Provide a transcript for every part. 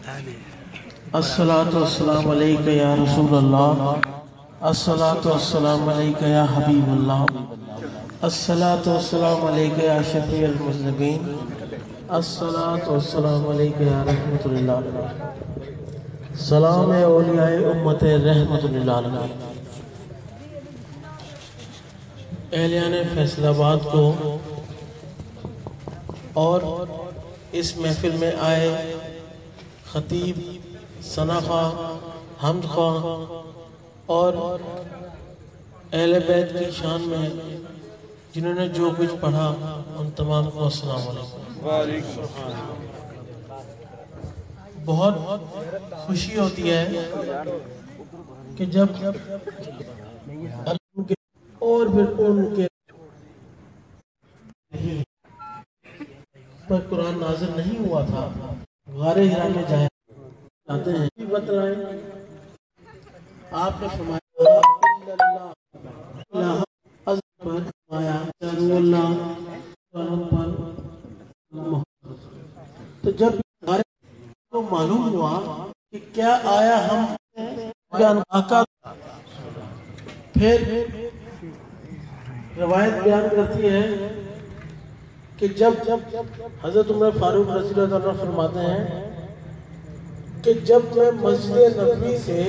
الصلاۃ والسلام علیک یا رسول اللہ، الصلاۃ والسلام علیک یا حبیب اللہ، الصلاۃ والسلام علیک یا شفیع المذنبین، الصلاۃ والسلام علیک یا رحمت للعالمین۔ سلام اولیاء امت رحمت للعالمین۔ اہلیان فیصل آباد کو اور اس محفل میں آئے خطیب، ثنا خواہ، حمد خواہ اور اہل بیت کی شان میں جنہوں نے جو کچھ پڑھا ان تمام کو السلام علیکم۔ بہت خوشی ہوتی ہے کہ جب اور پھر ان کے پر قرآن نازل نہیں ہوا تھا، غار ہرا میں جاتے ہیں بتلائیں آپ نے فرمایا تو جب کو معلوم ہوا کہ کیا آیا ہم آقا، پھر روایت بیان کرتی ہے کہ جب حضرت عمر فاروق رضی اللہ عنہ فرماتے ہیں کہ جب میں مسجد نبوی سے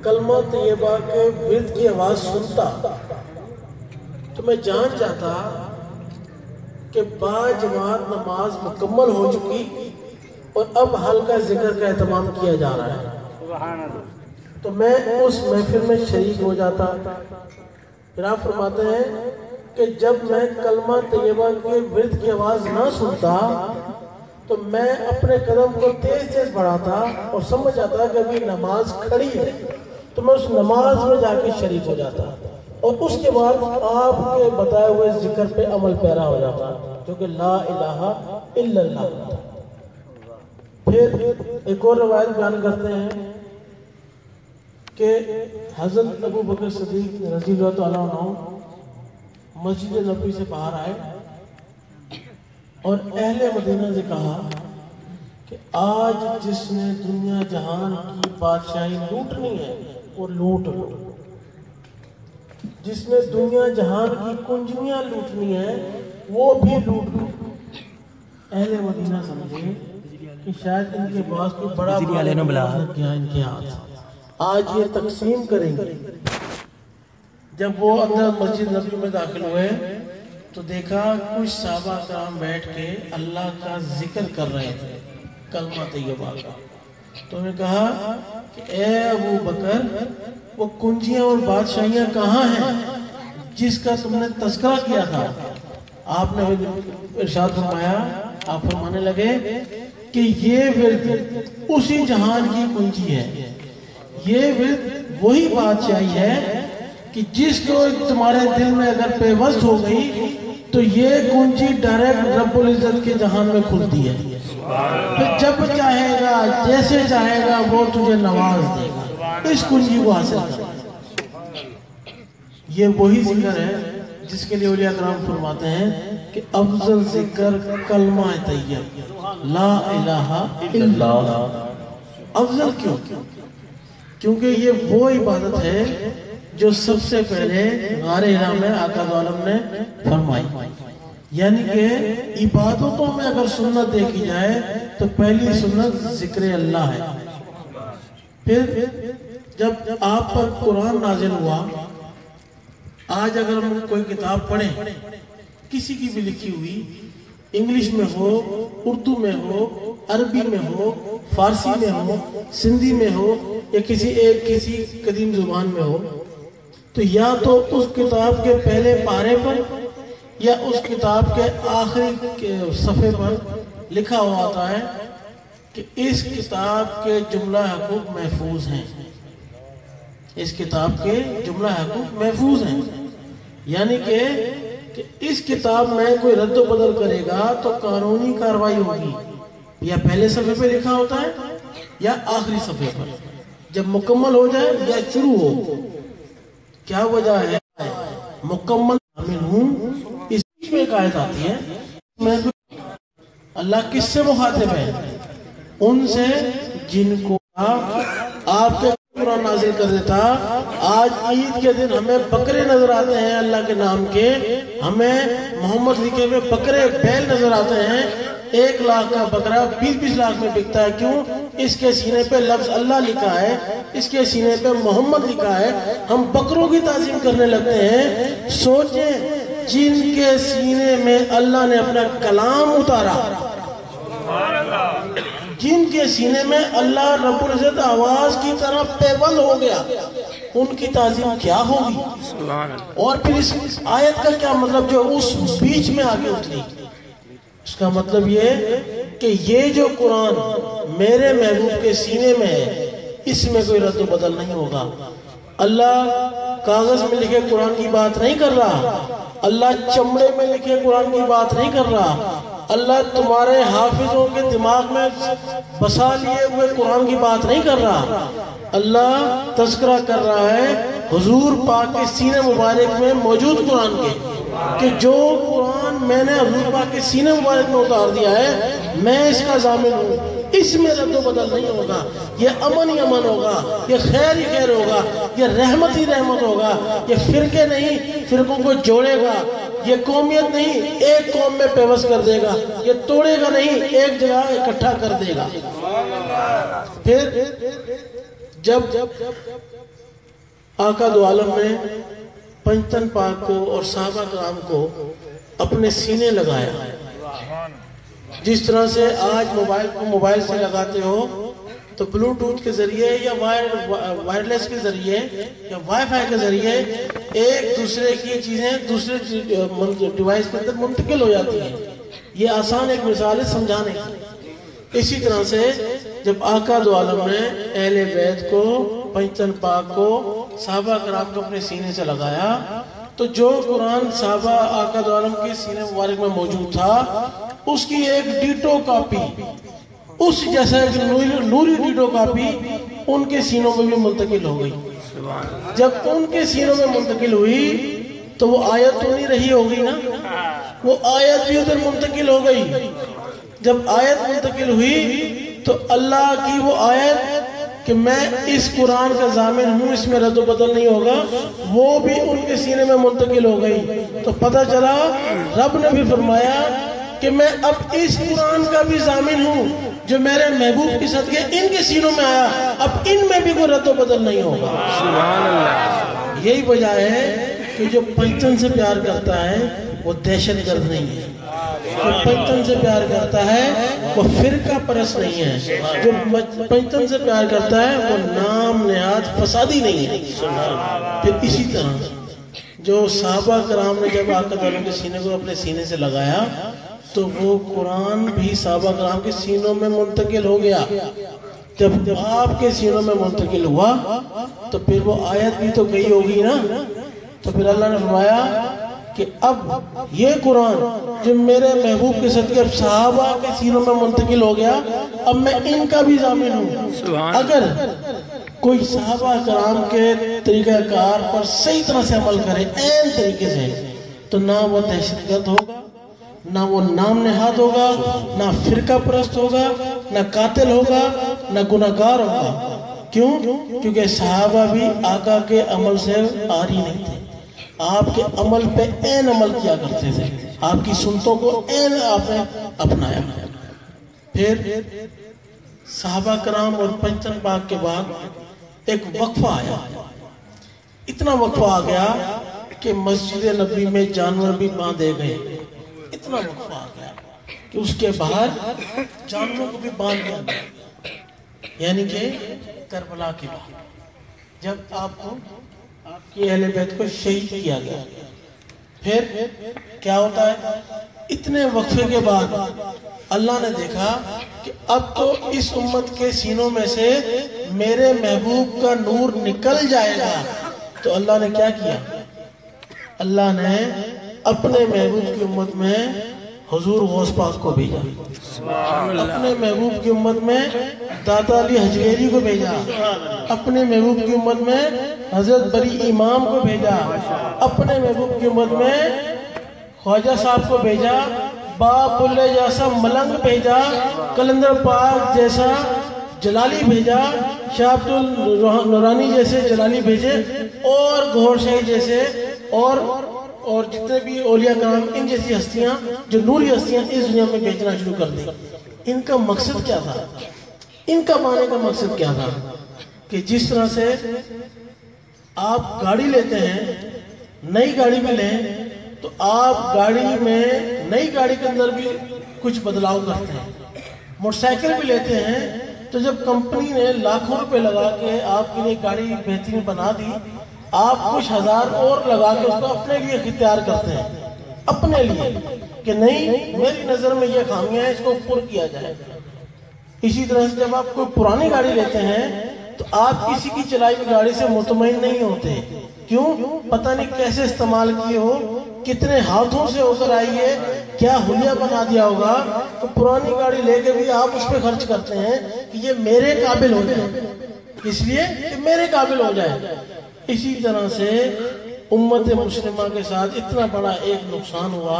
کلمہ طیبہ کے ورد کی آواز سنتا تو میں جان جاتا کہ با جماعت نماز مکمل ہو چکی اور اب حلقہ ذکر کا اہتمام کیا جا رہا ہے، تو میں اس محفل میں شریک ہو جاتا۔ پھر آپ فرماتے ہیں کہ جب میں کلمہ طیبہ کے ورد کی آواز نہ سنتا تو میں اپنے قدم کو تیز تیز بڑھاتا اور سمجھ جاتا کہ ابھی نماز کھڑی ہے، تو میں اس نماز میں جا کے شریک ہو جاتا اور اس کے بعد آپ کے بتائے ہوئے ذکر پہ عمل پیرا ہو جاتا جو کہ لا الہ الا اللہ۔ پھر ایک اور روایت بیان کرتے ہیں کہ حضرت ابو بکر صدیق رضی اللہ تعالیٰ عنہ مسجد نبوی سے باہر آئے اور اہل مدینہ سے کہا کہ آج جس نے دنیا جہان کی بادشاہی لوٹنی ہے وہ لوٹ لو، جس نے دنیا جہان کی کنجیاں لوٹنی ہے وہ بھی لوٹ لو۔ اہل مدینہ سمجھے کہ شاید ان کے پاس کوئی بڑا لگ گیا ان کے ہاتھ، آج یہ تقسیم کریں گے۔ جب وہ اندر مسجد نبوی میں داخل ہوئے تو دیکھا کچھ صحابہ کرام بیٹھ کے اللہ کا ذکر کر رہے تھے، کلمہ طیبہ کا۔ تو انہوں نے کہا کہ اے ابو بکر، وہ کنجیاں اور بادشاہیاں کہاں ہیں جس کا تم نے تذکرہ کیا تھا؟ آپ نے ارشاد فرمایا، آپ فرمانے لگے کہ یہ ورد اسی جہان کی کنجی ہے، یہ ورد وہی بادشاہی ہے کہ جس کو تمہارے دل میں اگر پیوست ہو گئی تو یہ کنجی ڈائریکٹ رب العزت کے جہان میں کھلتی ہے، پھر جب چاہے گا جیسے چاہے گا وہ تجھے نواز دے گا، اس کنجی کو حاصل کر۔ یہ وہی ذکر ہے جس کے لیے اولیاء کرام فرماتے ہیں کہ افضل ذکر کلمہ طیب لا الہ الا اللہ۔ افضل کیوں؟ کیونکہ یہ وہ عبادت ہے جو سب سے پہلے غار ہرا میں آقا دو عالم نے فرمائی، یعنی کہ عبادتوں میں اگر سنت دیکھی جائے تو پہلی سنت ذکر اللہ ہے۔ پھر جب آپ پر قرآن نازل ہوا، آج اگر ہم کوئی کتاب پڑھیں کسی کی بھی لکھی ہوئی، انگلش میں ہو، اردو میں ہو، عربی میں ہو، فارسی میں ہو، سندھی میں ہو یا کسی قدیم زبان میں ہو، تو یا تو اس کتاب کے پہلے پارے پر یا اس کتاب کے آخری صفحے پر لکھا ہوا ہوتا ہے کہ اس کتاب کے جملہ حقوق محفوظ ہیں، اس کتاب کے جملہ حقوق محفوظ ہیں، یعنی کہ اس کتاب میں کوئی رد و بدل کرے گا تو قانونی کارروائی ہوگی، یا پہلے صفحے پہ لکھا ہوتا ہے یا آخری صفحے پر، جب مکمل ہو جائے یا شروع ہو۔ کیا وجہ ہے؟ مکمل شامل ہوں، اس میں ایک آیت آتی ہے، میں اللہ کس سے مخاطب ہے؟ ان سے جن کو آپ کے قرآن نازل کر دیتا. آج عید کے دن ہمیں بکرے نظر آتے ہیں اللہ کے نام کے, ہمیں محمد لکھے ہوئے بکرے بیل نظر آتے ہیں. 1 لاکھ کا بکرا 20-20 لاکھ میں بکتا ہے. کیوں؟ اس کے سینے پہ لفظ اللہ لکھا ہے, اس کے سینے پہ محمد لکھا ہے. ہم بکروں کی تعظیم کرنے لگتے ہیں. سوچیں جن کے سینے میں اللہ نے اپنا کلام اتارا, جن کے سینے میں اللہ رب العزت آواز کی طرح پیوند ہو گیا, ان کی تعظیم کیا ہوگی؟ اور پھر اس آیت کا کیا مطلب جو اس بیچ میں آگے اتری؟ اس کا مطلب یہ کہ یہ جو قرآن میرے محبوب کے سینے میں ہے, اس میں کوئی رد و بدل نہیں ہوگا. اللہ کاغذ میں لکھے قرآن کی بات نہیں کر رہا, اللہ چمڑے میں لکھے قرآن کی بات نہیں کر رہا, اللہ تمہارے حافظوں کے دماغ میں بسا لیے ہوئے قرآن کی بات نہیں کر رہا. اللہ تذکرہ کر رہا ہے حضور پاک کے سینے مبارک میں موجود قرآن کے, کہ جو قرآن میں نے حضور پاک کے سینے مبارک میں اتار دیا ہے, میں اس کا ضامن ہوں. اس میں رد و بدل نہیں ہوگا. یہ امن ہی امن ہوگا, یہ خیر ہی خیر ہوگا, یہ رحمت ہی رحمت ہوگا. یہ فرقے نہیں فرقوں کو جوڑے گا, یہ قومیت نہیں ایک قوم میں پیوست کر دے گا, یہ توڑے گا نہیں ایک جگہ اکٹھا کر دے گا. پھر جب آقا دو عالم نے پنجتن پاک کو اور صحابہ کرام کو اپنے سینے لگایا, جس طرح سے آج موبائل کو موبائل سے لگاتے ہو تو بلوٹوتھ کے ذریعے یا وائرلیس کے ذریعے یا وائی فائی کے ذریعے ایک دوسرے کی چیزیں دوسرے ڈیوائس کے اندر منتقل ہو جاتی ہیں. یہ آسان ایک مثال ہے سمجھانے کی. اسی طرح سے جب آقا دو عالم نے اہل بیت کو, پنجتن پاک کو, صحابہ کرام کو اپنے سینے سے لگایا, تو جو قرآن صحابہ آقا دو عالم کے سینے مبارک میں موجود تھا, اس کی ایک ڈیٹو کاپی, اس جیسا ایک نوری ڈیٹو کاپی ان کے سینوں میں بھی منتقل ہو گئی. جب ان کے سینوں میں منتقل ہوئی تو وہ آیت تو نہیں رہی ہوگی نا, وہ آیت بھی ادھر منتقل ہو گئی. جب آیت منتقل ہوئی تو اللہ کی وہ آیت کہ میں اس قرآن کا ضامن ہوں, اس میں رد و بدل نہیں ہوگا, وہ بھی ان کے سینے میں منتقل ہو گئی. تو پتہ چلا رب نے بھی فرمایا کہ میں اب اس قرآن کا بھی ضامن ہوں جو میرے محبوب کی صدقے ان کے سینوں میں آیا, اب ان میں بھی کوئی رد و بدل نہیں ہوگا. سبحان اللہ. یہی وجہ ہے کہ جو پنجتن سے پیار کرتا ہے وہ دہشت گرد نہیں ہے, جو پنجتن سے پیار کرتا ہے وہ فرقہ پرست نہیں ہے, جو پنجتن سے پیار کرتا ہے وہ نام نہاد فسادی نہیں ہے. پھر اسی طرح جو صحابہ کرام نے جب آقا تعالیٰ کے سینے کو اپنے سینے سے لگایا تو وہ قرآن بھی صحابہ کرام کے سینوں میں منتقل ہو گیا. جب آپ کے سینوں میں منتقل ہوا تو پھر وہ آیت بھی تو گئی ہوگی نا. تو پھر اللہ نے فرمایا کہ اب یہ قرآن جو میرے محبوب کے صدقے صحابہ کے سینوں میں منتقل ہو گیا, اب میں ان کا بھی ضامن ہوں. اگر کوئی صحابہ کرام کے طریقہ کار پر صحیح طرح سے عمل کرے عین طریقے سے, تو نہ وہ دہشت گرد ہوگا, نہ وہ نام نہاد ہوگا, نہ فرقہ پرست ہوگا, نہ قاتل ہوگا, نہ گناہگار ہوگا. کیوں؟ کیونکہ صحابہ بھی آقا کے عمل سے آری نہیں تھے, آپ کے عمل پہ عین عمل کیا کرتے تھے, آپ کی سنتوں کو عین آپ نے اپنایا. پھر صحابہ کرام اور پنجتن پاک کے بعد ایک وقفہ آیا, اتنا وقفہ آ گیا کہ مسجد نبوی میں جانور بھی باندھے گئے. اتنا وقفہ آ گیا کہ اس کے باہر جانوروں کو بھی باندھ دیا گیا. یعنی کہ کربلا کے بعد جب آپ کو آپ کی اہل بیت کو شہید کیا گیا, پھر کیا ہوتا ہے, اتنے وقفے کے بعد اللہ نے دیکھا کہ اب تو اس امت کے سینوں میں سے میرے محبوب کا نور نکل جائے گا. تو اللہ نے کیا کیا, اللہ نے اپنے محبوب کی امت میں حضور غوث پاک کو بھیجا, اپنے محبوب کی امت میں داتا علی حجویری کو بھیجا, اپنے محبوب کی امت میں حضرت بری امام کو بھیجا, اپنے محبوب کی امت میں خواجہ صاحب کو بھیجا, باپ بلے جیسا ملنگ بھیجا، قلندر پاک جیسا جلالی بھیجا، شاہ عبد النورانی جیسے جلالی بھیجے، اور گھور شاہی جیسے اور جتنے بھی اولیاء کرام ان جیسی ہستیاں جو نوری ہستیاں اس دنیا میں بھیجنا شروع کر دی۔ ان کا مقصد کیا تھا؟ ان کا معنی کا مقصد کیا تھا کہ جس طرح سے آپ گاڑی لیتے ہیں، نئی گاڑی میں لیں تو آپ گاڑی میں نئی گاڑی کے اندر بھی کچھ بدلاؤ کرتے ہیں، موٹر سائیکل بھی لیتے ہیں تو جب کمپنی نے لاکھوں روپے لگا کے آپ کے لیے گاڑی بہترین بنا دی، آپ کچھ ہزار اور لگا کے اس کو اپنے لیے اختیار کرتے ہیں، اپنے لیے کہ نہیں میری نظر میں یہ خامیاں ہیں، اس کو پر کیا جائے۔ اسی طرح سے جب آپ کوئی پرانی گاڑی لیتے ہیں تو آپ کسی کی چلائی ہوئی گاڑی سے مطمئن نہیں ہوتے، کیوں؟ پتہ نہیں کیسے استعمال کیے ہو، کتنے ہاتھوں سے ہو کر آئی ہے، کیا حلیہ بنا دیا ہوگا، تو پرانی گاڑی لے کے بھی آپ اس پہ خرچ کرتے ہیں کہ یہ میرے قابل ہو جائے، اس لیے کہ میرے قابل ہو جائے۔ اسی طرح سے امت مسلمہ کے ساتھ اتنا بڑا ایک نقصان ہوا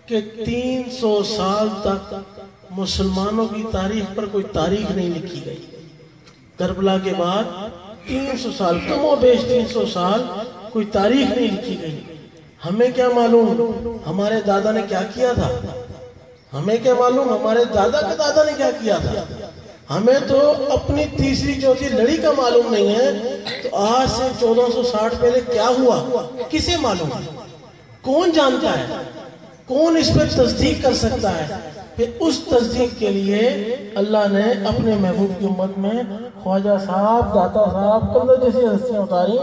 کہ 300 سال تک مسلمانوں کی تاریخ پر کوئی تاریخ نہیں لکھی گئی۔ کربلا کے بعد 300 سال، کم و بیش 300 سال کوئی تاریخ نہیں لکھی گئی۔ ہمیں کیا معلوم ہمارے دادا نے کیا کیا تھا؟ ہمیں کیا معلوم ہمارے دادا کے دادا نے کیا کیا تھا؟ ہمیں تو اپنی تیسری چوتھی لڑی کا معلوم نہیں ہے، تو آج سے 1460 پہلے کیا ہوا کسے معلوم ہے؟ کون جانتا ہے؟ کون اس پر تصدیق کر سکتا ہے؟ پھر اس تصدیق کے لیے اللہ نے اپنے محبوب کی امت میں خواجہ صاحب، داتا صاحب، قلندر جیسی ہستیاں اتاری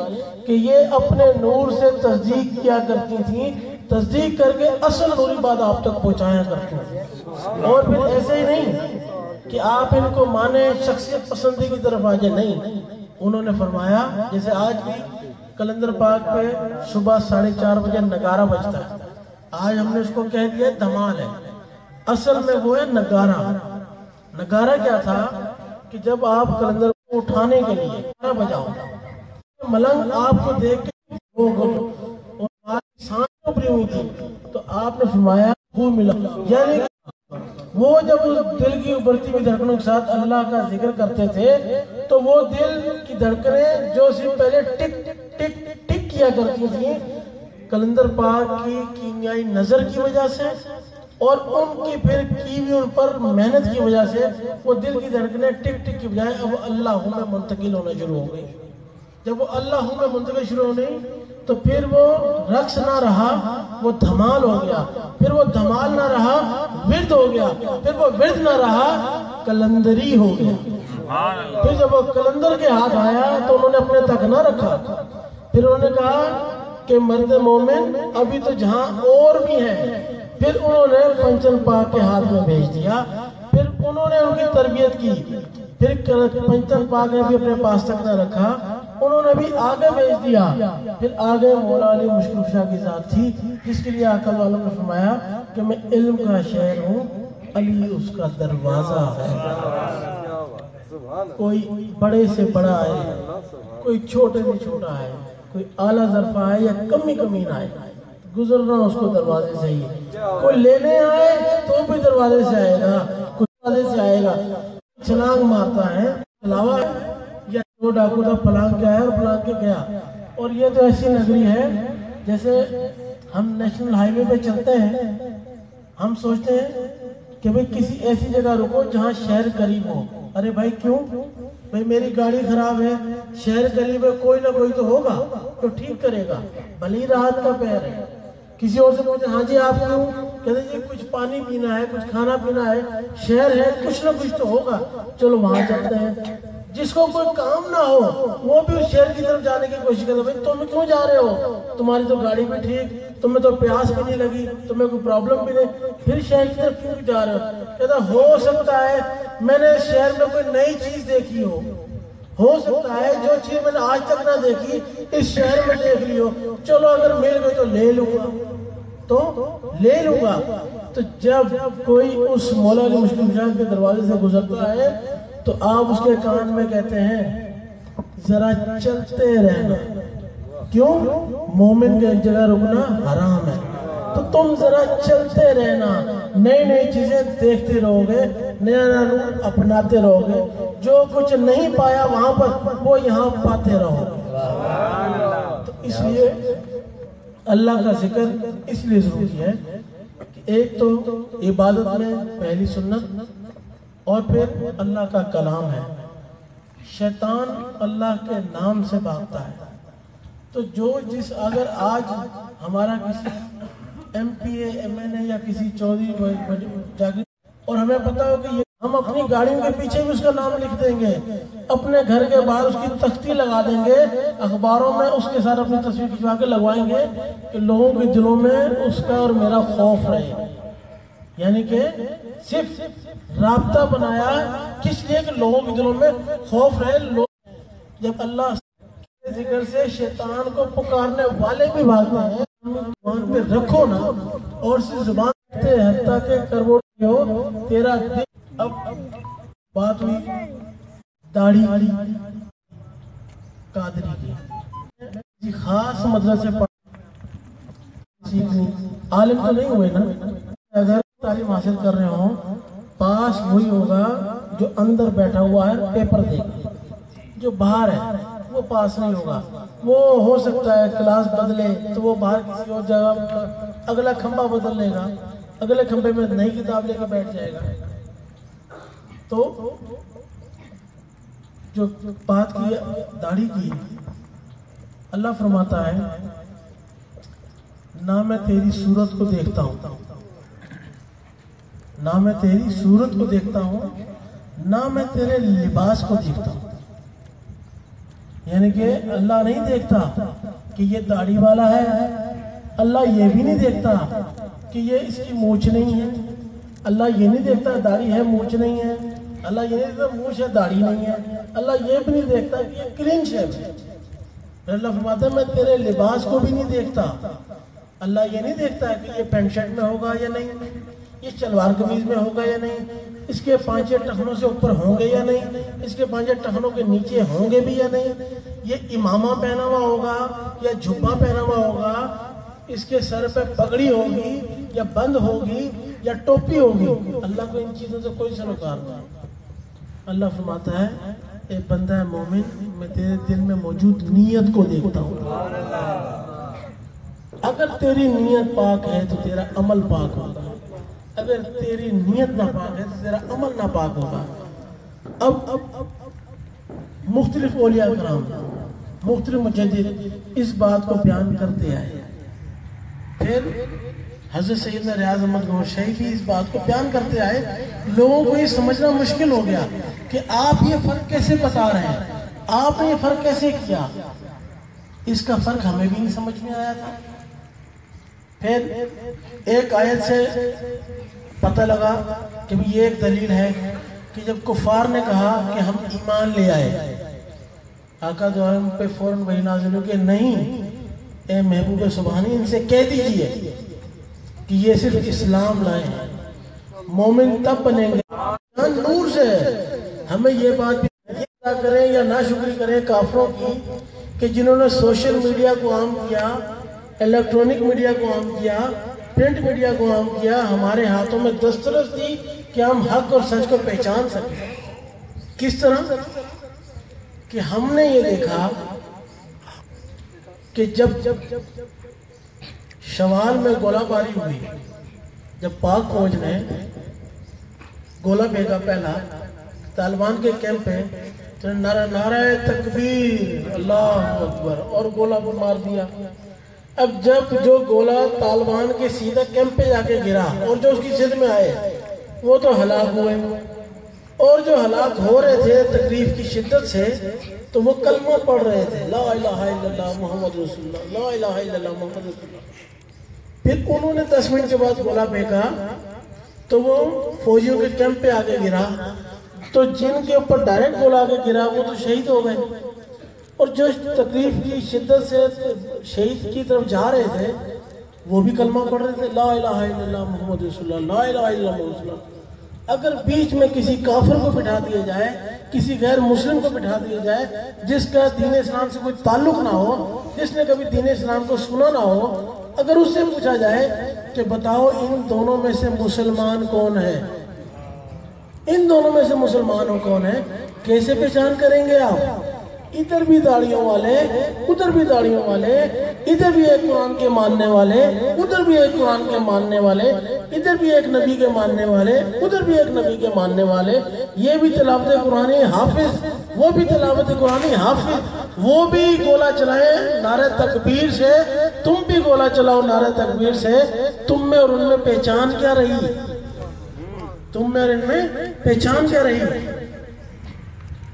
کہ یہ اپنے نور سے تصدیق کیا کرتی تھیں، تصدیق کر کے اصل نوری بات آپ تک پہنچایا کرتی تھیں۔ اور پھر ایسے ہی نہیں کہ آپ ان کو مانیں، شخصیت پسندی کی طرف آ جائے، نہیں، انہوں نے فرمایا جیسے آج بھی قلندر پاک پہ صبح 4:30 بجے نگارہ بجتا ہے، آج ہم نے اس کو کہہ دیا دھمال ہے، اصل میں وہ ہے نگارہ۔ نگارہ کیا تھا کہ جب آپ قلندر کو اٹھانے کے لیے نگارہ بجاؤ، ملنگ آپ کو دیکھ کے اور سانس ابری ہوئی تھی تو آپ نے فرمایا وہ ملا، یعنی وہ جب اس دل کی ابھرتی ہوئی دھڑکنوں کے ساتھ اللہ کا ذکر کرتے تھے تو وہ دل کی دھڑکنیں جو صرف پہلے ٹک ٹک ٹک کیا کرتی تھیں، قلندر پاک کی کیمیائی نظر کی وجہ سے اور ان کی پھر کی بھی ان پر محنت کی وجہ سے وہ دل کی دھڑکنیں ٹک ٹک کی بجائے اب اللہ میں منتقل ہونا شروع ہو گئی۔ جب وہ اللہ میں منتقل شروع ہونے تو پھر وہ رقص نہ رہا، وہ دھمال ہو گیا، پھر وہ دھمال نہ رہا، ورد ہو گیا، پھر وہ ورد نہ رہا، کلندری ہو گیا۔ پھر جب وہ کلندر کے ہاتھ آیا تو انہوں نے اپنے تک نہ رکھا، پھر انہوں نے کہا کہ مرد مومن ابھی تو جہاں اور بھی ہیں، پھر انہوں نے پنچن پاک کے ہاتھ میں بھیج دیا، پھر انہوں نے ان کی تربیت کی، پھر پنچن پاک نے بھی اپنے پاس تک نہ رکھا، انہوں نے بھی آگے بھیج دیا، پھر آگے مولا علی مشکل کشا کی ذات تھی جس کے لیے آقا عالم نے فرمایا کہ میں علم کا شہر ہوں، علی اس کا دروازہ ہے۔ کوئی بڑے سے بڑا ہے، کوئی چھوٹے سے چھوٹا ہے، کوئی اعلیٰ ظرف آئے یا کمی کمین آئے، گزرنا اس کو دروازے سے ہی ہے۔ کوئی لینے آئے تو بھی دروازے سے آئے گا، کوئی دروازے سے آئے گا۔ چھلانگ مارتا ہے، علاوہ یا وہ ڈاکو تھا پلانگ کے آیا اور پلانگ کے گیا۔ اور یہ تو ایسی نگری ہے جیسے ہم نیشنل ہائی وے پہ چلتے ہیں، ہم سوچتے ہیں کہ بھئی کسی ایسی جگہ رکو جہاں شہر قریب ہو۔ ارے بھائی کیوں؟ بھئی میری گاڑی خراب ہے، شہر قریب ہے، کوئی نہ کوئی تو ہوگا تو ٹھیک کرے گا، بھلی راحت کا پیر ہے۔ کسی اور سے پوچھتے ہاں جی آپ کیوں؟ کہتے جی کچھ پانی پینا ہے، کچھ کھانا پینا ہے، شہر ہے، کچھ نہ کچھ تو ہوگا، چلو وہاں چلتے ہیں۔ جس کو کوئی کام نہ ہو وہ بھی اس شہر کی طرف جانے کی کوشش کرتا ہے، بھائی تم کیوں جا رہے ہو؟ تمہاری تو گاڑی بھی ٹھیک، تمہیں تو پیاس بھی نہیں لگی، تمہیں کوئی پرابلم بھی نہیں، پھر شہر کی طرف کیوں جا رہے ہو؟ کہتا ہو سکتا ہے میں نے شہر میں کوئی نئی چیز دیکھی ہو سکتا ہے جو چیز میں نے آج تک نہ دیکھی اس شہر میں دیکھ لی ہو، چلو اگر مل گئی تو لے لوں گا۔ تو جب کوئی اس مولا علی مشکل کشا کے دروازے سے گزرتا ہے تو آپ اس کے کان میں کہتے ہیں ذرا چلتے رہنا، کیوں؟ مومن کے ایک جگہ رکنا حرام ہے، تو تم ذرا چلتے رہنا، نئی نئی چیزیں دیکھتے رہو گے، نیا نیا نور اپناتے رہو گے، جو کچھ نہیں پایا وہاں پر وہ یہاں پاتے رہو گے۔ تو اس لیے اللہ کا ذکر اس لیے ضروری ہے کہ ایک تو عبادت میں پہلی سنت، اور پھر اللہ کا کلام ہے۔ شیطان اللہ کے نام سے بھاگتا ہے، تو جو جس اگر آج ہمارا کسی M P A M N A یا کسی چودھری جاگیر اور ہمیں پتا ہو کہ ہم اپنی گاڑیوں کے پیچھے بھی اس کا نام لکھ دیں گے، اپنے گھر کے باہر اس کی تختی لگا دیں گے، اخباروں میں اس کے ساتھ اپنی تصویر کھنچوا کے لگوائیں گے کہ لوگوں کے دلوں میں اس کا اور میرا خوف رہے، یعنی کہ صرف رابطہ بنایا کس لیے کہ لوگوں کے دلوں میں خوف رہے۔ جب اللہ کے ذکر سے شیطان کو پکارنے والے بھی بھاگتے ہیں، زبان پہ رکھو نا، اور سے زبان سے حتیٰ کہ کروڑ ہو تیرا دل۔ اب بات ہوئی داڑھی قادری کی، کسی خاص مدرسے سیکھنی، عالم تو نہیں ہوئے نا، اگر تعلیم حاصل کر رہے ہوں پاس وہی ہوگا جو اندر بیٹھا ہوا ہے پیپر دے گا، جو باہر ہے وہ پاس نہیں ہوگا۔ وہ ہو سکتا ہے کلاس بدلے تو وہ باہر کسی اور جگہ اگلا کھمبا بدل لے گا، اگلے کھمبے میں نئی کتاب لے کے بیٹھ جائے گا۔ تو جو بات کی داڑھی کی، اللہ فرماتا ہے نہ میں تیری صورت کو دیکھتا ہوں، نہ میں تیری صورت کو دیکھتا ہوں، نہ میں تیرے لباس کو دیکھتا ہوں۔ یعنی کہ اللہ نہیں دیکھتا کہ یہ داڑھی والا ہے، اللہ یہ بھی نہیں دیکھتا کہ یہ اس کی مونچھ نہیں ہے، اللہ یہ نہیں دیکھتا داڑھی ہے مونچھ نہیں ہے، اللہ یہ نہیں دیکھتا مونچھ ہے داڑھی نہیں ہے، اللہ یہ بھی نہیں دیکھتا کہ یہ کرنچ ہے۔ اللہ فرماتا ہے میں تیرے لباس کو بھی نہیں دیکھتا، اللہ یہ نہیں دیکھتا ہے کہ یہ پینٹ شرٹ میں ہوگا یا نہیں، یہ شلوار قمیض میں ہوگا یا نہیں، اس کے پانچے ٹخنوں سے اوپر ہوں گے یا نہیں، اس کے پانچے ٹخنوں کے نیچے ہوں گے بھی یا نہیں، یہ امامہ پہنا ہوا ہوگا یا جھبا پہنا ہوا ہوگا، اس کے سر پہ پگڑی ہوگی یا بند ہوگی یا ٹوپی ہوگی، اللہ کو ان چیزوں سے کوئی سروکار نہیں۔ اللہ فرماتا ہے اے بندہ مومن میں تیرے دل میں موجود نیت کو دیکھتا ہوں، اگر تیری نیت پاک ہے تو تیرا عمل پاک ہوگا، اگر تیری نیت ناپاک ہے تو تیرا عمل ناپاک ہوگا۔ اب مختلف اولیاء کرام، مختلف مجدد اس بات کو بیان کرتے آئے، پھر حضرت سیدنا ریاض احمد گوہر شاہی بھی اس بات کو بیان کرتے آئے۔ لوگوں کو یہ سمجھنا مشکل ہو گیا کہ آپ یہ فرق کیسے بتا رہے ہیں، آپ نے یہ فرق کیسے کیا، اس کا فرق ہمیں بھی نہیں سمجھ میں آیا تھا۔ پھر ایک آیت سے پتہ لگا کہ یہ ایک دلیل ہے کہ جب کفار نے کہا کہ ہم ایمان لے آئے، آقا دو عالم پہ فوراً وحی نازل ہو کہ نہیں اے محبوب سبحانی ان سے کہہ دیجئے کہ یہ صرف اسلام لائے ہیں، مومن تب بنیں گے نور سے۔ ہمیں یہ بات بھی ادا کریں یا ناشکری کریں کافروں کی کہ جنہوں نے سوشل میڈیا کو عام کیا، الیکٹرونک میڈیا کو عام کیا، پرنٹ میڈیا کو عام کیا، ہمارے ہاتھوں میں دسترس دی کہ ہم حق اور سچ کو پہچان سکیں۔ کس طرح کہ ہم نے یہ دیکھا کہ جب شوال میں گولہ باری ہوئی، جب پاک فوج نے گولہ بھیجا پہلا طالبان کے کیمپ پہ، تو نعرہ تکبیر اللہ اکبر اور گولہ مار دیا۔ اب جب جو گولہ طالبان کے سیدھا کیمپ پہ جا کے گرا اور جو اس کی زد میں آئے وہ تو ہلاک ہوئے، اور جو ہلاک ہو رہے تھے تکلیف کی شدت سے تو وہ کلمہ پڑھ رہے تھے لا الہ الا اللہ محمد رسول اللہ، لا الہ الا اللہ محمد رسول اللہ۔ پھر انہوں نے 10 منٹ کے بعد گولہ پھینکا تو وہ فوجیوں کے کیمپ پہ آگے گرا، تو جن کے اوپر ڈائریکٹ گولہ آگے گرا وہ تو شہید ہو گئے، اور جو تکلیف کی شدت سے شہید کی طرف جا رہے تھے وہ بھی کلمہ پڑھ رہے تھے لا الہ الا اللہ محمد رسول اللہ، لا الہ الا اللہ محمد رسول اللہ۔ اگر بیچ میں کسی کافر کو بٹھا دیا جائے، کسی غیر مسلم کو بٹھا دیا جائے جس کا دین اسلام سے کوئی تعلق نہ ہو، جس نے کبھی دین اسلام کو سنا نہ ہو، اگر اس سے پوچھا جائے کہ بتاؤ ان دونوں میں سے مسلمان کون ہے، ان دونوں میں سے مسلمان کون ہے، کیسے پہچان کریں گے آپ؟ ادھر بھی داڑھیوں والے، ادھر بھی داڑھیوں والے، ادھر بھی ایک قرآن کے ماننے والے، ادھر بھی ایک قرآن کے ماننے والے، ادھر بھی ایک نبی کے ماننے والے، ادھر بھی ایک نبی کے ماننے والے، یہ بھی تلاوت قرآنی حافظ، وہ بھی تلاوت قرآنی حافظ، وہ بھی گولا چلائیں نعرہ تکبیر سے، تم بھی گولا چلاؤ نعرہ تکبیر سے، تم میں اور ان میں پہچان کیا رہی؟ تم میں اور ان میں پہچان کیا رہی؟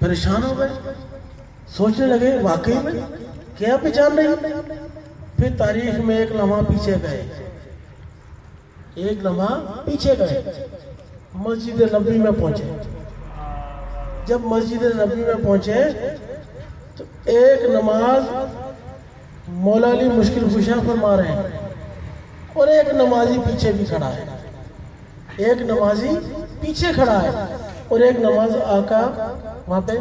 پریشان ہو گئے، سوچنے لگے واقعی میں کیا پہچان رہی؟ پھر تاریخ میں ایک لمحہ پیچھے گئے، ایک لمحہ پیچھے گئے، مسجد نبوی میں پہنچے۔ جب مسجد نبوی میں پہنچے تو ایک نماز مولا علی مشکل کشا فرما رہے ہیں اور ایک نمازی پیچھے بھی کھڑا ہے، ایک نمازی پیچھے کھڑا ہے اور ایک نماز آقا وہاں پہ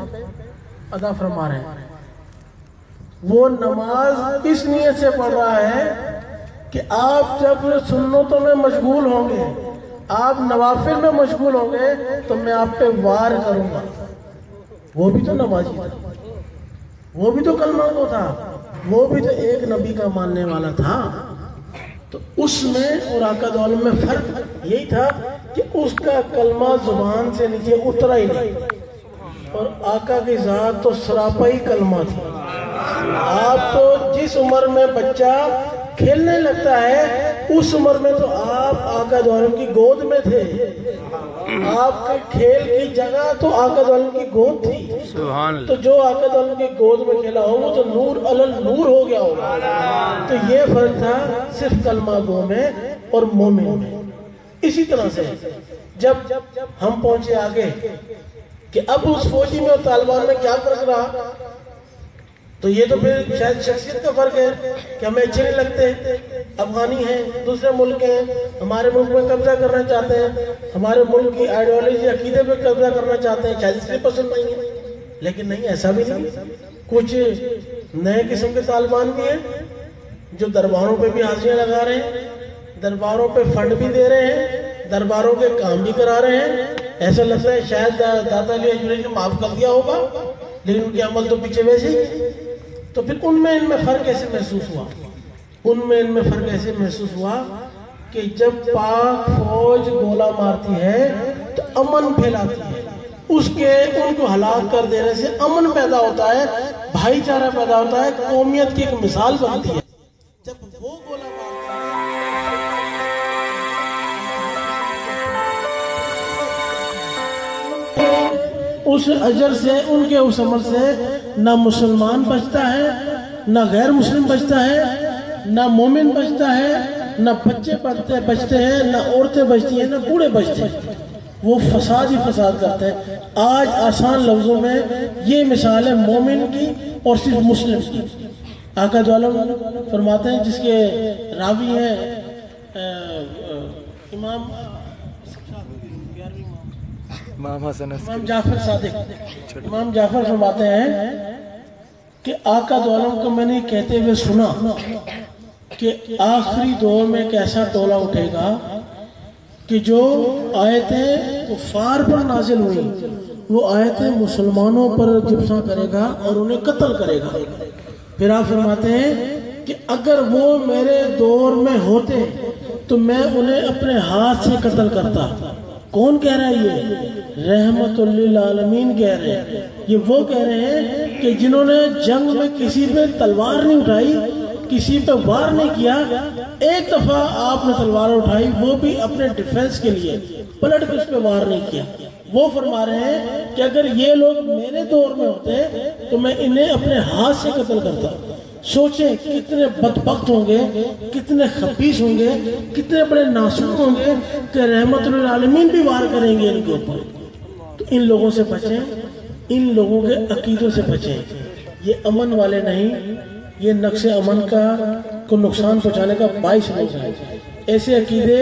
ادا فرما رہے ہیں۔ وہ نماز اس نیت سے پڑھ رہا ہے کہ آپ جب سنتوں میں مشغول ہوں گے، آپ نوافل میں مشغول ہوں گے تو میں آپ پہ وار کروں گا۔ وہ بھی تو نمازی تھا، وہ بھی تو کلمہ کو تھا، وہ بھی تو ایک نبی کا ماننے والا تھا۔ تو اس میں اور آقا دو عالم میں فرق یہی تھا کہ اس کا کلمہ زبان سے نیچے اترا ہی نہیں، اور آقا کی ذات تو سراپائی کلمہ تھی۔ آپ تو جس عمر میں بچہ کھیلنے لگتا ہے اس عمر میں تو آپ آقا دو عالم کی گود میں تھے، آپ کے کھیل کی جگہ تو آقا دو عالم کی گود تھی۔ سبحان اللہ۔ تو جو آقا دو عالم کی گود میں کھیلا ہو وہ تو نور علل نور ہو گیا ہوگا۔ تو یہ فرق تھا صرف کلمہ گو میں اور مومن میں۔ اسی طرح سے جب ہم پہنچے آگے کہ اب اس فوجی میں اور طالبان میں کیا فرق رہا، تو یہ تو پھر شاید شخصیت کا فرق ہے کہ ہمیں اچھے نہیں لگتے، افغانی ہیں، دوسرے ملک ہیں، ہمارے ملک میں قبضہ کرنا چاہتے ہیں، ہمارے ملک کی آئیڈیالوجی عقیدے پہ قبضہ کرنا چاہتے ہیں، شاید اس لیے پسند نہیں ہے۔ لیکن نہیں، ایسا بھی نہیں، کچھ نئے قسم کے طالبان بھی ہیں جو درباروں پہ بھی حاضریاں لگا رہے ہیں، درباروں پہ فنڈ بھی دے رہے ہیں، درباروں کے کام بھی کرا رہے ہیں۔ ایسا لگتا ہے شاید داتا علی اجمیری نے معاف کر دیا ہوگا، لیکن ان کے عمل تو پیچھے ویسے ہی۔ تو پھر ان میں فرق ایسے محسوس ہوا، ان میں فرق ایسے محسوس ہوا کہ جب پاک فوج گولہ مارتی ہے تو امن پھیلاتی ہے، ان کو ہلاک کر دینے سے امن پیدا ہوتا ہے، بھائی چارہ پیدا ہوتا ہے، قومیت کی ایک مثال بنتی ہے۔ جب وہ گولہ مارتی اس اجر سے، ان کے اس عمل سے نہ مسلمان بچتا ہے، نہ غیر مسلم بچتا ہے، نہ مومن بچتا ہے، نہ بچے بچتے ہیں، نہ عورتیں بچتی ہیں، نہ بوڑھے بچتے ہیں۔ وہ فساد ہی فساد کرتے ہیں۔ آج آسان لفظوں میں یہ مثال ہے مومن کی اور صرف مسلم کی۔ آقا دو عالم فرماتے ہیں، جس کے راوی ہیں امام جعفر صادق، امام جعفر فرماتے ہیں کہ آقا دو عالم کو میں نے کہتے ہوئے سنا کہ آخری دور میں ایک ایسا ٹولہ اٹھے گا کہ جو آیتیں کفار پر نازل ہوئی وہ آیتیں مسلمانوں پر جبساں کرے گا اور انہیں قتل کرے گا۔ پھر آپ فرماتے ہیں کہ اگر وہ میرے دور میں ہوتے تو میں انہیں اپنے ہاتھ سے قتل کرتا۔ کون کہہ رہا ہے؟ یہ رحمت للعالمین کہہ رہے ہیں۔ یہ وہ کہہ رہے ہیں کہ جنہوں نے جنگ میں کسی پہ تلوار نہیں اٹھائی، کسی پہ وار نہیں کیا، ایک دفعہ آپ نے تلوار اٹھائی وہ بھی اپنے ڈیفنس کے لیے، پلٹ کے اس پہ وار نہیں کیا۔ وہ فرما رہے ہیں کہ اگر یہ لوگ میرے دور میں ہوتے تو میں انہیں اپنے ہاتھ سے قتل کرتا۔ سوچیں کتنے بدبخت ہوں گے، کتنے خبیث ہوں گے، کتنے بڑے ناسوک ہوں گے کہ رحمت للعالمین بھی وار کریں گے ان کے اوپر۔ تو ان لوگوں سے بچیں، ان لوگوں کے عقیدوں سے بچیں۔ یہ امن والے نہیں، یہ نقش امن کو نقصان پہنچانے کا باعث نہیں ہے۔ ایسے عقیدے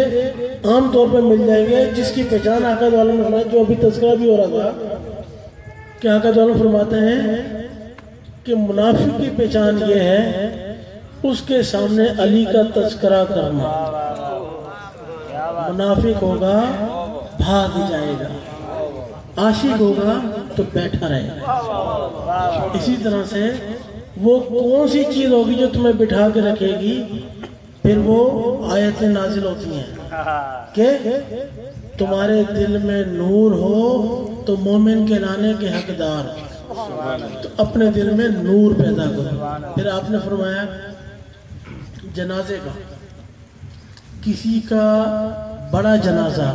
عام طور پہ مل جائیں گے جس کی پہچان آقا دو عالم نے، جو ابھی تذکرہ بھی ہو رہا تھا کہ آقا دو عالم فرماتے ہیں کہ منافق کی پہچان یہ ہے اس کے سامنے علی کا تذکرہ کرنا، منافق ہوگا بھاگ جائے گا، عاشق ہوگا تو بیٹھا رہے گا۔ اسی طرح سے وہ کون سی چیز ہوگی جو تمہیں بٹھا کے رکھے گی؟ پھر وہ آیتیں نازل ہوتی ہیں کہ تمہارے دل میں نور ہو تو مومن کہلانے کے حقدار، تو اپنے دل میں نور پیدا کرو۔ پھر آپ نے فرمایا جنازے کا، کسی کا بڑا جنازہ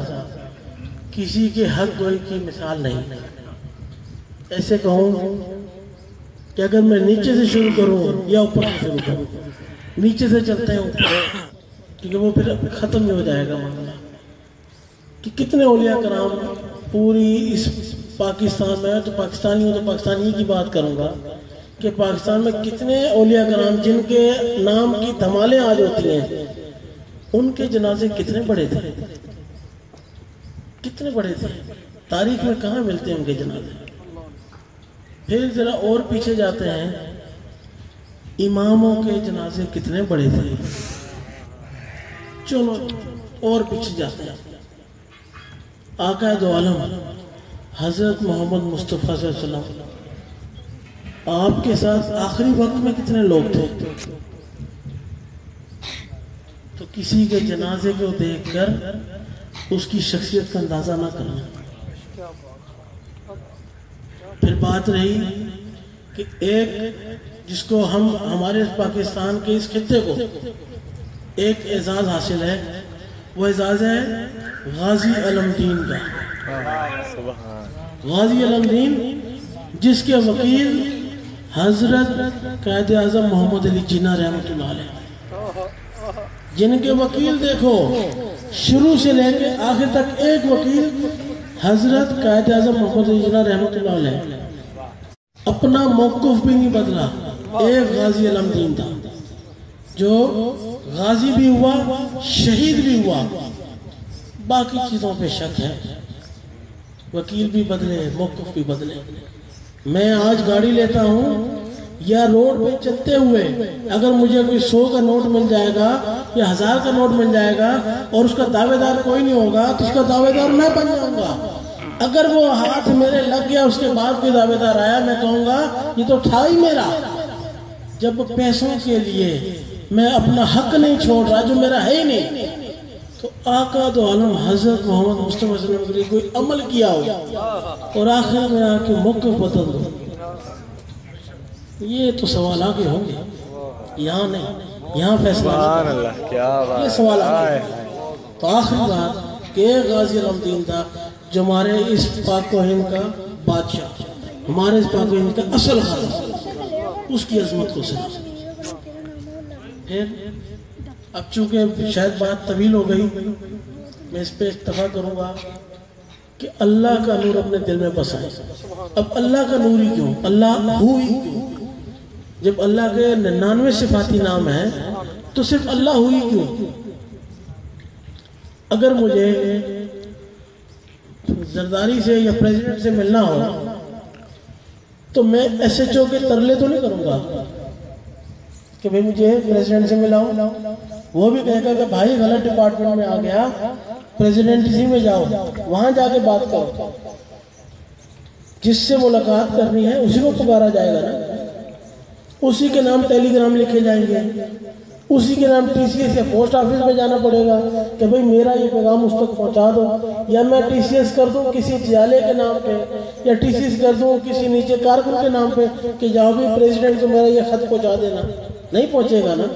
کسی کے حق گوئی کی مثال نہیں۔ ایسے کہوں کہ اگر میں نیچے سے شروع کروں یا اوپر سے شروع کروں، نیچے سے چلتے ہیں اوپر، کیونکہ وہ پھر ختم نہیں ہو جائے گا معاملہ، کہ کتنے اولیاء کرام پوری اس پاکستان میں، تو پاکستانی ہوں تو پاکستانی کی بات کروں گا، کہ پاکستان میں کتنے اولیاء کرام جن کے نام کی دھمالیں آج ہوتی ہیں، ان کے جنازے کتنے بڑے تھے، کتنے بڑے تھے، تاریخ میں کہاں ملتے ہیں ان کے جنازے۔ پھر ذرا اور پیچھے جاتے ہیں، اماموں کے جنازے کتنے بڑے تھے۔ چلو اور پیچھے جاتے ہیں، آقا دو عالم حضرت محمد مصطفیٰ صلی اللہ علیہ وسلم، آپ کے ساتھ آخری وقت میں کتنے لوگ تھے، تو کسی کے جنازے کو دیکھ کر اس کی شخصیت کا اندازہ نہ کرنا۔ پھر بات رہی کہ ایک جس کو ہم ہمارے پاکستان کے اس خطے کو ایک اعزاز حاصل ہے، وہ اعزاز ہے غازی علم دین کا۔ غازی علم دین جس کے وکیل حضرت قائد اعظم محمد علی جناح رحمۃ اللہ علیہ، جن کے وکیل دیکھو شروع سے لے کے آخر تک ایک وکیل حضرت قائد اعظم محمد علی جناح رحمۃ اللہ علیہ، اپنا موقف بھی نہیں بدلا۔ ایک غازی علم دین تھا جو غازی بھی ہوا، شہید بھی ہوا، باقی چیزوں پہ شک ہے، وکیل بھی بدلے، موقف بھی بدلے۔ میں آج گاڑی لیتا ہوں یا روڈ پہ چلتے ہوئے اگر مجھے کوئی 100 کا نوٹ مل جائے گا یا 1000 کا نوٹ مل جائے گا اور اس کا دعوے دار کوئی نہیں ہوگا تو اس کا دعوے دار میں بن جاؤں گا۔ اگر وہ ہاتھ میرے لگ گیا اس کے بعد کوئی دعوے دار آیا، میں کہوں گا یہ تو تھا ہی میرا۔ جب پیسوں کے لیے میں اپنا حق نہیں چھوڑ رہا جو میرا ہے ہی نہیں، تو آقا دو عالم حضرت محمد مصطفیٰ صلی اللہ علیہ وسلم کے لیے کوئی عمل کیا ہو اور آخر میں آ کے موقف بدل دو، یہ تو سوال آگے ہوں گے، یہاں نہیں، یہاں فیصلہ یہ سوال آگے۔ تو آخری بات کہ غازی علم دین تھا جو ہمارے اس پاک و ہند کا بادشاہ، ہمارے اس پاک و ہند کا اصل خالق، اس کی عظمت کو سنا۔ پھر اب چونکہ شاید بات طویل ہو گئی، میں اس پہ اکتفا کروں گا کہ اللہ کا نور اپنے دل میں بسائے۔ اب اللہ کا نور ہی کیوں، اللہ ہو ہی کیوں؟ جب اللہ کے 99 صفاتی نام ہیں تو صرف اللہ ہوئی کیوں؟ اگر مجھے زرداری سے یا پریزیڈنٹ سے ملنا ہو تو میں ایس ایچ او کے ترلے تو نہیں کروں گا کہ بھئی مجھے پریزیڈنٹ سے ملاؤ، وہ بھی کہے گا کہ بھائی غلط ڈپارٹمنٹ میں آ گیا، پریزیڈنٹ اسی میں جاؤ، وہاں جا کے بات کرو۔ جس سے ملاقات کرنی ہے اسی کو پکارا جائے گا نا، اسی کے نام ٹیلی گرام لکھے جائیں گے، اسی کے نام ٹی سی ایس یا پوسٹ آفس میں جانا پڑے گا کہ بھئی میرا یہ پیغام اس تک پہنچا دو، یا میں ٹی سی ایس کر دوں کسی جیالے کے نام پہ، یا ٹی سی ایس کر دوں کسی نیچے کارکن کے نام پہ کہ جاؤ بھی پریزیڈنٹ کو میرا یہ خط پہنچا دینا، نہیں پہنچے گا نا۔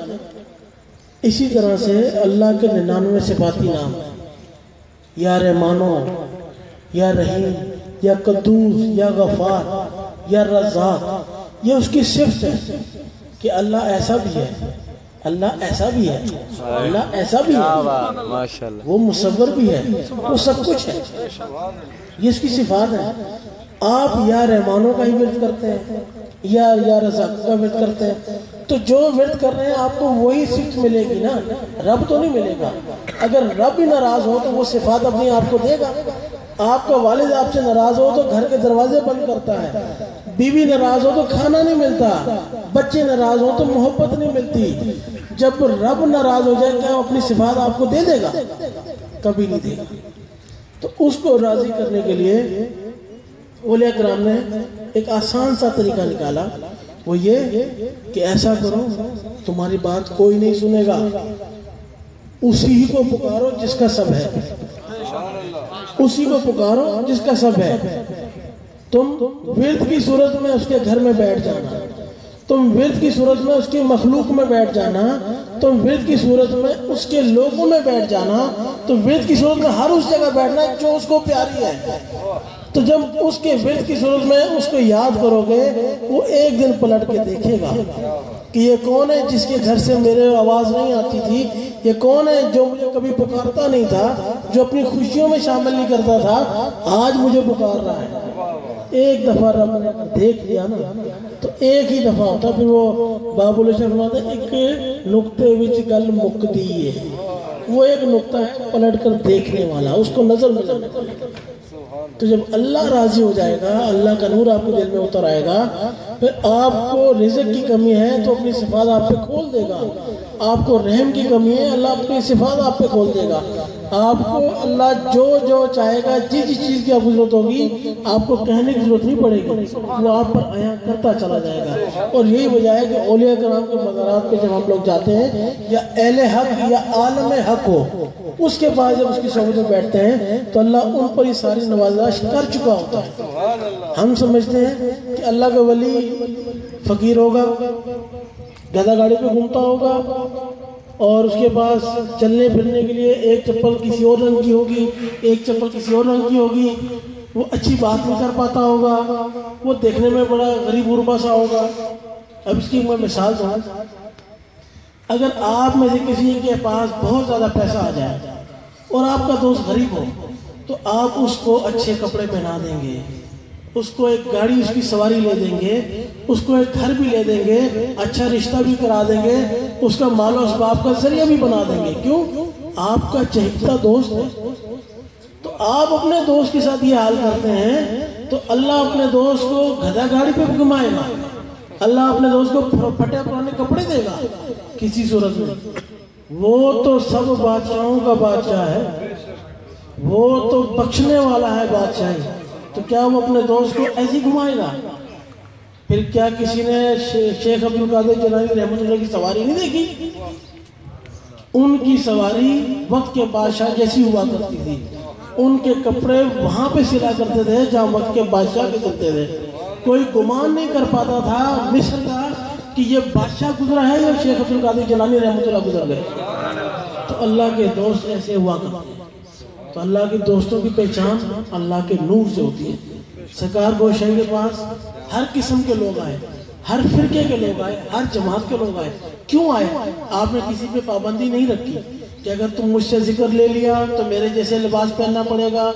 اسی طرح سے اللہ کے 99 صفاتی نام، یا رحمانو، یا رحیم، یا قدوس، یا غفار، یا رزاق، یہ اس کی صفت ہے کہ اللہ ایسا بھی ہے، اللہ ایسا بھی ہے، اللہ ایسا بھی ہے، وہ مصور بھی ہے، وہ سب کچھ ہے، یہ اس کی صفات ہے۔ آپ یا رحمانوں کا ہی ورد کرتے ہیں یا رزاق کا ورد کرتے ہیں، تو جو ورد کر رہے ہیں آپ کو وہی صفت ملے گی نا، رب تو نہیں ملے گا۔ اگر رب ہی ناراض ہو تو وہ صفات اپنی آپ کو دے گا۔ آپ کا والد آپ سے ناراض ہو تو گھر کے دروازے بند کرتا ہے، بیوی ناراض ہو تو کھانا نہیں ملتا، بچے ناراض ہو تو محبت نہیں ملتی۔ جب رب ناراض ہو جائے کیا وہ اپنی صفات آپ کو دے دے گا؟ کبھی نہیں دے گا۔ تو اس کو راضی کرنے کے لیے اولیاء کرام نے ایک آسان سا طریقہ نکالا، وہ یہ کہ ایسا کرو تمہاری بات کوئی نہیں سنے گا، اسی کو پکارو جس کا سب ہے، اسی کو پکارو جس کا سب ہے۔ تم ورد کی صورت میں اس کے گھر میں بیٹھ جانا، تم ورد کی صورت میں اس کی مخلوق میں بیٹھ جانا، تم ورد کی صورت میں اس کے لوگوں میں بیٹھ جانا، تو ورد کی صورت میں ہر اس جگہ بیٹھنا جو اس کو پیاری ہے۔ تو جب اس کے ورد کی صورت میں اس کو یاد کرو گے، وہ ایک دن پلٹ کے دیکھے گا کہ یہ کون ہے جس کے گھر سے میرے آواز نہیں آتی تھی، یہ کون ہے جو مجھے کبھی پکارتا نہیں تھا، جو اپنی خوشیوں میں شامل نہیں کرتا تھا، آج مجھے پکار رہا ہے۔ ایک دفعہ رب نے دیکھ لیا نا تو ایک ہی دفعہ ہوتا، پھر وہ باب الشر فرماتے ہیں ایک نقطے وچ گل مکدی ہے، وہ ایک نقطہ ہے پلٹ کر دیکھنے والا، اس کو نظر میں لانے والا۔ تو جب اللہ راضی ہو جائے گا، اللہ کا نور آپ کے دل میں اتر آئے گا، پھر آپ کو رزق کی کمی ہے تو اپنی صفات آپ پہ کھول دے گا، آپ کو رحم کی کمی ہے اللہ اپنی صفات آپ پہ کھول دے گا، آپ کو اللہ جو چاہے گا، جس چیز کی آپ کو ضرورت ہوگی آپ کو کہنے کی ضرورت نہیں پڑے گی، وہ آپ پر عیاں کرتا چلا جائے گا۔ اور یہی وجہ ہے کہ اولیاء کرام کے مزارات پہ جب ہم لوگ جاتے ہیں، یا اہل حق یا عالم حق ہو، اس کے بعد جب اس کی صحبت میں بیٹھتے ہیں تو اللہ ان پر یہ ساری نوازش کر چکا ہوتا ہے۔ ہم سمجھتے ہیں کہ اللہ کا ولی فقیر ہوگا، گدھا گاڑی پہ گھومتا ہوگا، اور اس کے پاس چلنے پھرنے کے لیے ایک چپل کسی اور رنگ کی ہوگی، ایک چپل کسی اور رنگ کی ہوگی، وہ اچھی بات نہیں کر پاتا ہوگا، وہ دیکھنے میں بڑا غریب غربا سا ہوگا۔ اب اس کی میں مثال دوں، اگر آپ میں سے کسی کے پاس بہت زیادہ پیسہ آ جائے اور آپ کا دوست غریب ہو تو آپ اس کو اچھے کپڑے پہنا دیں گے، اس کو ایک گاڑی اس کی سواری لے دیں گے، اس کو ایک گھر بھی لے دیں گے، اچھا رشتہ بھی کرا دیں گے، اس کا مال و اسباب کا ذریعہ بھی بنا دیں گے۔ کیوں؟ آپ کا چہیتا دوست ہے۔ تو آپ اپنے دوست کے ساتھ یہ حال کرتے ہیں تو اللہ اپنے دوست کو گدھا گاڑی پہ گھمائے گا، اللہ اپنے دوست کو پھٹے پرانے کپڑے دے گا کسی صورت میں۔ وہ تو سب بادشاہوں کا بادشاہ ہے، وہ تو بخشنے والا ہے بادشاہی، تو کیا وہ اپنے دوست کو ایسی گھمائے گا؟ پھر کیا کسی نے شیخ عبدالقادر جیلانی رحمۃ اللہ کی سواری نہیں دیکھی؟ ان کی سواری وقت کے بادشاہ جیسی ہوا کرتی تھی، ان کے کپڑے وہاں پہ سلا کرتے تھے جہاں وقت کے بادشاہ کے چلتے تھے۔ کوئی گمان نہیں کر پاتا تھا مصر کا کہ یہ بادشاہ گزرا ہے یا شیخ عبدالقادر جیلانی رحمۃ اللہ گزر گئے۔ تو اللہ کے دوست ایسے ہوا کرتے ہیں۔ تو اللہ کے دوستوں کی پہچان اللہ کے نور سے ہوتی ہے۔ سرکار گوشائی کے پاس ہر قسم کے لوگ آئے، ہر فرقے کے لوگ آئے، ہر جماعت کے لوگ آئے۔ کیوں آئے؟ آپ نے کسی پہ پابندی نہیں رکھی کہ اگر تم مجھ سے ذکر لے لیا تو میرے جیسے لباس پہننا پڑے گا،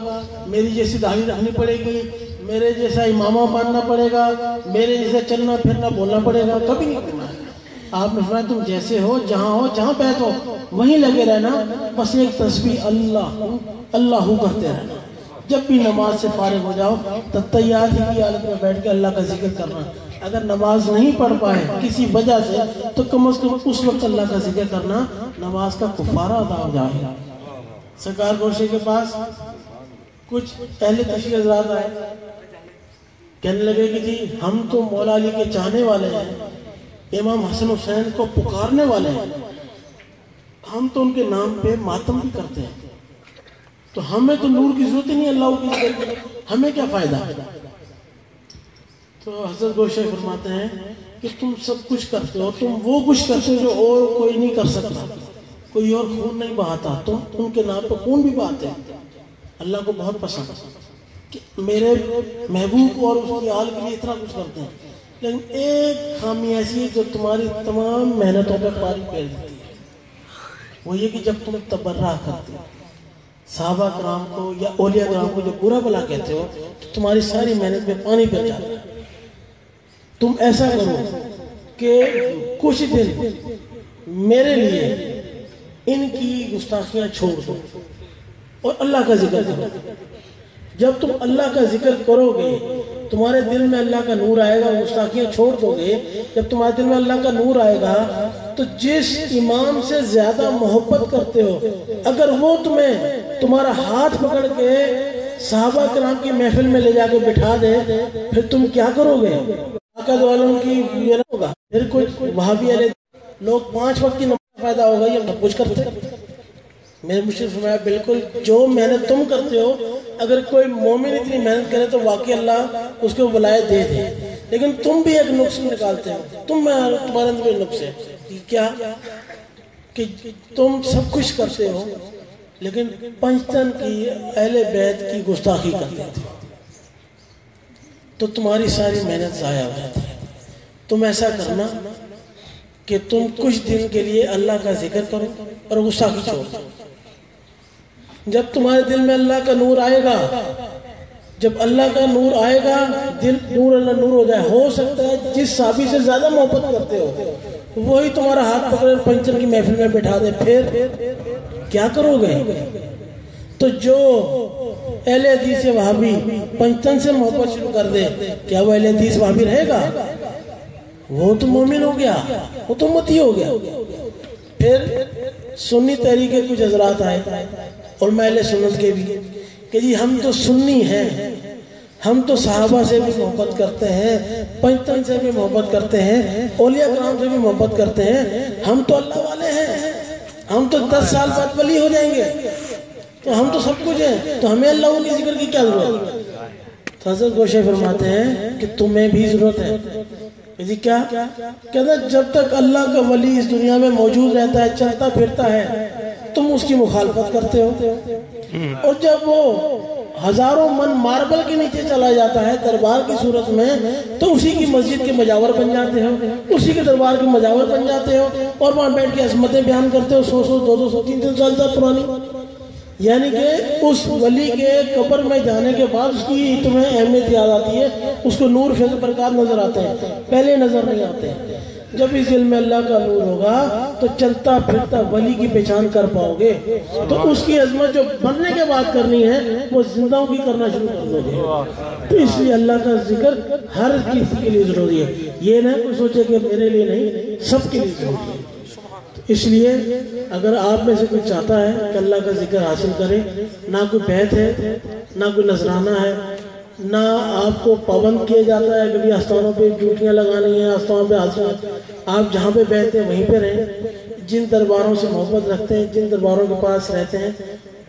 میری جیسی داڑھی رکھنی پڑے گی، میرے جیسا امامہ پہننا پڑے گا، میرے جیسے چلنا پھرنا بولنا پڑے گا۔ کبھی نہیں کرنا ہے۔ آپ نے فرمایا تم جیسے ہو جہاں بیٹھ ہو وہیں لگے رہنا، بس ایک تسبیح اللہ اللہ کرتے رہنا۔ جب بھی نماز سے فارغ ہو جاؤ تتحیات کی حالت میں بیٹھ کے اللہ کا ذکر کرنا۔ اگر نماز نہیں پڑھ پائے کسی وجہ سے تو کم از کم اس وقت اللہ کا ذکر کرنا، نماز کا کفارہ ادا ہو جائے گا۔ سرکار گوشے کے پاس کچھ اہل تشیع حضرات آئے، کہنے لگے کہ جی ہم تو مولا علی کے چاہنے والے ہیں، امام حسن حسین کو پکارنے والے ہیں، ہم تو ان کے نام پہ ماتم بھی کرتے ہیں، تو ہمیں تو نور کی ضرورت ہی نہیں اللہ کی ذکر کی، ہمیں کیا فائدہ؟ تو حضرت گوشے فرماتے ہیں کہ تم سب کچھ کرتے ہو، تم وہ کچھ کرتے ہو جو اور کوئی نہیں کر سکتا، کوئی اور خون نہیں بہاتا، تم ان کے نام پہ خون بھی بہاتے ہیں۔ اللہ کو بہت پسند کہ میرے محبوب اور اس کی آل کے لیے اتنا کچھ کرتے ہیں، لیکن ایک خامی ایسی ہے جو تمہاری تمام محنتوں پہ پانی پھیر دیتی ہے، وہ یہ کہ جب تم تبرہ کرتے ہو صحابہ کرام کو یا اولیاء کرام کو جو برا بلا کہتے ہو تو تمہاری ساری محنت میں پانی پھیر جاتا ہے۔ تم ایسا کرو کہ کچھ دن میرے لیے ان کی گستاخیاں چھوڑ دو اور اللہ کا ذکر کرو۔ جب تم اللہ کا ذکر کرو گے تمہارے دل میں اللہ کا نور آئے گا، گستاخیاں چھوڑ دو گے، جب تمہارے دل میں اللہ کا نور آئے گا تو جس امام سے زیادہ محبت کرتے ہو اگر وہ تمہارا ہاتھ پکڑ کے صحابہ کرام کی محفل میں لے جا کے بٹھا دے، پھر تم کیا کرو گے؟ عقد والوں کی یہ نہ ہوگا، پھر کچھ وہابی علیہ لوگ 5 وقت کی نماز فائدہ ہوگا، یہ سب کچھ کرتے ہیں۔ میرے مشرف فرمایا بالکل جو محنت تم کرتے ہو اگر کوئی مومن اتنی محنت کرے تو واقعی اللہ اس کو ولایت دے دے، لیکن تم بھی ایک نقص نکالتے ہو، تمہارے اندر نقص ہے کیا کہ تم سب کچھ کرتے ہو لیکن پنجتن کی اہل بیت کی گستاخی کرتے تھے، تو تمہاری ساری محنت ضائع ہو جاتی ہے۔ تم ایسا کرنا کہ تم کچھ دن کے لیے اللہ کا ذکر کرو اور گستاخی چھوڑ دو۔ جب تمہارے دل میں اللہ کا نور آئے گا، جب اللہ کا نور آئے گا، دل نور اللہ نور ہو جائے، ہو سکتا ہے جس صحابی سے زیادہ محبت کرتے ہو وہی تمہارا ہاتھ پکڑے پنجتن کی محفل میں بٹھا دے، پھر کیا کرو گے؟ تو جو اہل حدیث وہابی پنجتن سے محبت شروع کر دے، کیا وہ اہل حدیث وہابی رہے گا؟ وہ تو مومن ہو گیا، وہ تو امتی ہو گیا۔ پھر سنی تحریک کے کچھ حضرات آئے اور اہل سنت کے بھی کہ جی ہم تو سنی ہیں، ہم تو صحابہ سے بھی محبت کرتے ہیں، پنجتن سے بھی محبت کرتے ہیں، اولیاء کرام سے بھی محبت کرتے ہیں، ہم تو اللہ والے ہیں، ہم تو 10 سال بعد ولی ہو جائیں گے، تو ہم تو سب کچھ ہیں، تو ہمیں اللہ کی ذکر کی کیا ضرورت؟ حضرت گوشے فرماتے ہیں کہ تمہیں بھی ضرورت ہے۔ جی کیا کہتا ہے جب تک اللہ کا ولی اس دنیا میں موجود رہتا ہے، چلتا پھرتا ہے، تم اس کی مخالفت کرتے ہو، اور جب وہ ہزاروں من ماربل کے نیچے چلا جاتا ہے دربار کی صورت میں تو اسی کی مسجد کے مجاور بن جاتے ہو، اسی کے دربار کے مجاور بن جاتے ہو اور وہاں بیٹھ کے عظمتیں بیان کرتے ہو 100 200 300 سال تک پرانی، یعنی کہ اس ولی کے قبر میں جانے کے بعد اس کی تمہیں اہمیت یاد آتی ہے، اس کو نور فیض برکات نظر آتے ہیں، پہلے نظر نہیں آتے۔ جب اس دل میں اللہ کا نور ہوگا تو چلتا پھرتا ولی کی پہچان کر پاؤ گے، تو اس کی عظمت جو مرنے کے بعد کرنی ہے وہ زندہوں کی کرنا شروع کر دو گے۔ تو اس لیے اللہ کا ذکر ہر کسی کے لیے ضروری ہے، یہ نہ کوئی سوچے کہ میرے لیے نہیں، سب کے لیے ضروری ہے۔ اس لیے اگر آپ میں سے کوئی چاہتا ہے کہ اللہ کا ذکر حاصل کرے، نہ کوئی بیعت ہے، نہ کوئی نذرانہ ہے، نہ آپ کو پابند کیا جاتا ہے کہ بھی آستانوں پہ ڈیوٹیاں لگانی ہیں، آستانوں پہ حاضر، آپ جہاں پہ بیٹھتے ہیں وہیں پہ رہیں، جن درباروں سے محبت رکھتے ہیں، جن درباروں کے پاس رہتے ہیں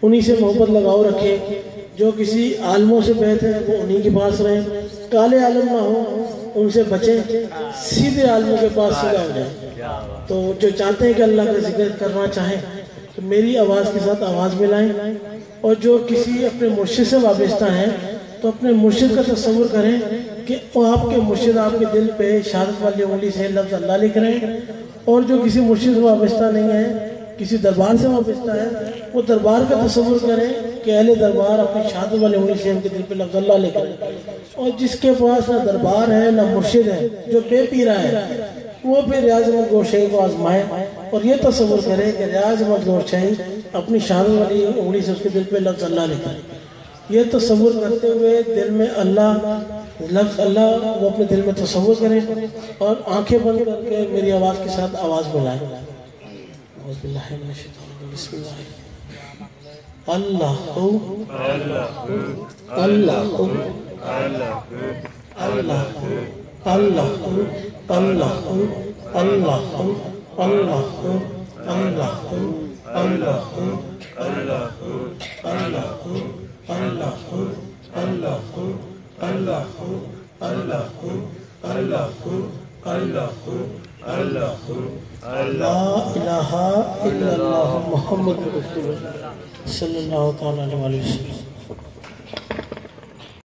انہی سے محبت لگاؤ رکھیں، جو کسی عالموں سے بیٹھتے ہیں وہ انہی کے پاس رہیں، کالے عالم نہ ہوں ان سے بچیں، سیدھے عالموں کے پاس سیدھا ہو جائیں۔ تو جو چاہتے ہیں کہ اللہ کا ذکر کرنا چاہیں تو میری آواز کے ساتھ آواز ملائیں، اور جو کسی اپنے مرشد سے وابستہ ہیں تو اپنے مرشد کا تصور کریں کہ آپ کے مرشد آپ کے دل پہ شہادت والی انگلی سے لفظ اللہ لکھ رہے ہیں، اور جو کسی مرشد سے وابستہ نہیں ہے، کسی دربار سے وابستہ ہے، وہ دربار کا تصور کریں کہ اہل دربار اپنی شہادت والی انگلی سے ان کے دل پہ لفظ اللہ لکھ رہے ہیں، اور جس کے پاس نہ دربار ہے نہ مرشد ہے، جو بے پیرا ہے، وہ پھر ریاض احمد گورشاہی کو آزمائے اور یہ تصور کرے کہ ریاض احمد گورشاہی اپنی شہادت والی انگلی سے اس کے دل پہ لفظ اللہ لکھا ہے۔ یہ تصور کرتے ہوئے دل میں اللہ لفظ اللہ وہ اپنے دل میں تصور کریں اور آنکھیں بند کر کے میری آواز کے ساتھ آواز ملائیں۔ اعوذ باللہ من الشیطان الرجیم، بسم اللہ اللہ اللہ اللہ اللہ اللہ اللہ اللہ لا الہ الا اللہ محمد رسول اللہ صلی اللہ تعالی علیہ وسلم۔